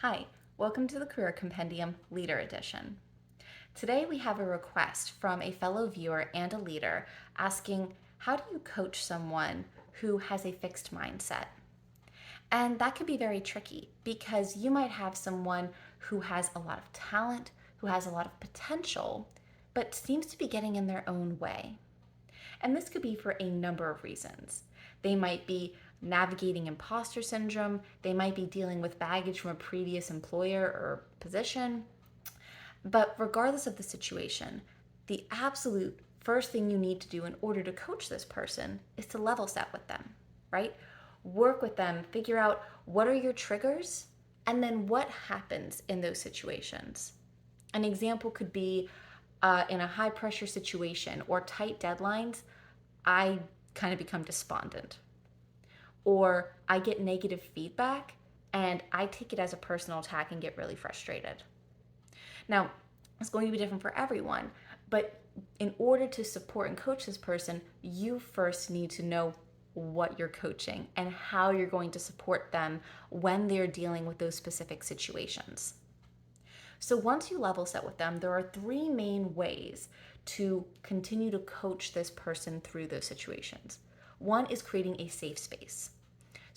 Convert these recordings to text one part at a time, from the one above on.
Hi, welcome to the Career Compendium Leader Edition. Today we have a request from a fellow viewer and a leader asking, how do you coach someone who has a fixed mindset? And that can be very tricky because you might have someone who has a lot of talent, who has a lot of potential, but seems to be getting in their own way. And this could be for a number of reasons. They might be navigating imposter syndrome, they might be dealing with baggage from a previous employer or position. But regardless of the situation, the absolute first thing you need to do in order to coach this person is to level set with them, right? Work with them, figure out what are your triggers, and then what happens in those situations. An example could be in a high pressure situation or tight deadlines, I kind of become despondent. Or I get negative feedback and I take it as a personal attack and get really frustrated. Now, it's going to be different for everyone, but in order to support and coach this person, you first need to know what you're coaching and how you're going to support them when they're dealing with those specific situations. So once you level set with them, there are three main ways to continue to coach this person through those situations. One is creating a safe space.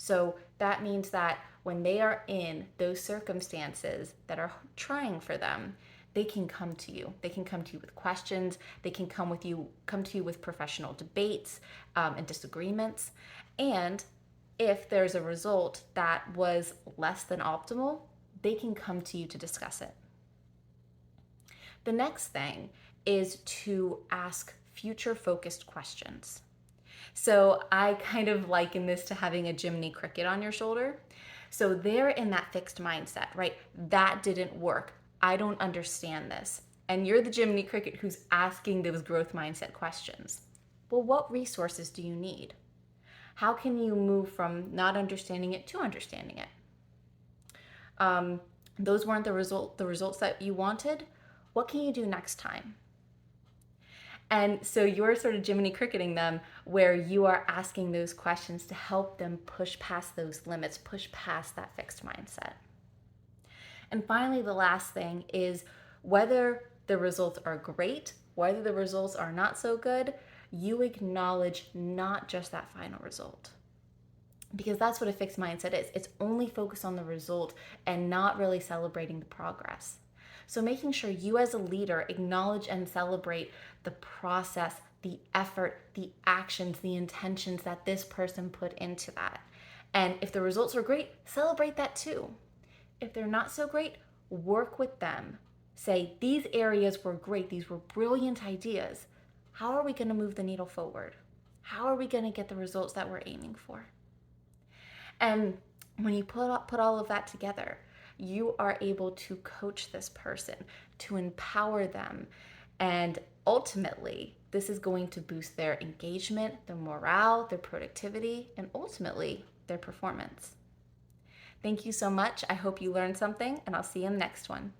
So that means that when they are in those circumstances that are trying for them, they can come to you. They can come to you with questions. They can come to you with professional debates and disagreements. And if there's a result that was less than optimal, they can come to you to discuss it. The next thing is to ask future focused questions. So I kind of liken this to having a Jiminy Cricket on your shoulder. So they're in that fixed mindset, right? That didn't work. I don't understand this. And you're the Jiminy Cricket who's asking those growth mindset questions. Well, what resources do you need? How can you move from not understanding it to understanding it? Those weren't the results that you wanted. What can you do next time? And so you're sort of Jiminy Cricketing them where you are asking those questions to help them push past those limits, push past that fixed mindset. And finally, the last thing is whether the results are great, whether the results are not so good, you acknowledge not just that final result. Because that's what a fixed mindset is. It's only focused on the result and not really celebrating the progress. So making sure you as a leader acknowledge and celebrate the process, the effort, the actions, the intentions that this person put into that. And if the results are great, celebrate that too. If they're not so great, work with them. Say, these areas were great, these were brilliant ideas. How are we going to move the needle forward? How are we going to get the results that we're aiming for? And when you put all of that together, you are able to coach this person, to empower them. And ultimately, this is going to boost their engagement, their morale, their productivity, and ultimately their performance. Thank you so much. I hope you learned something, and I'll see you in the next one.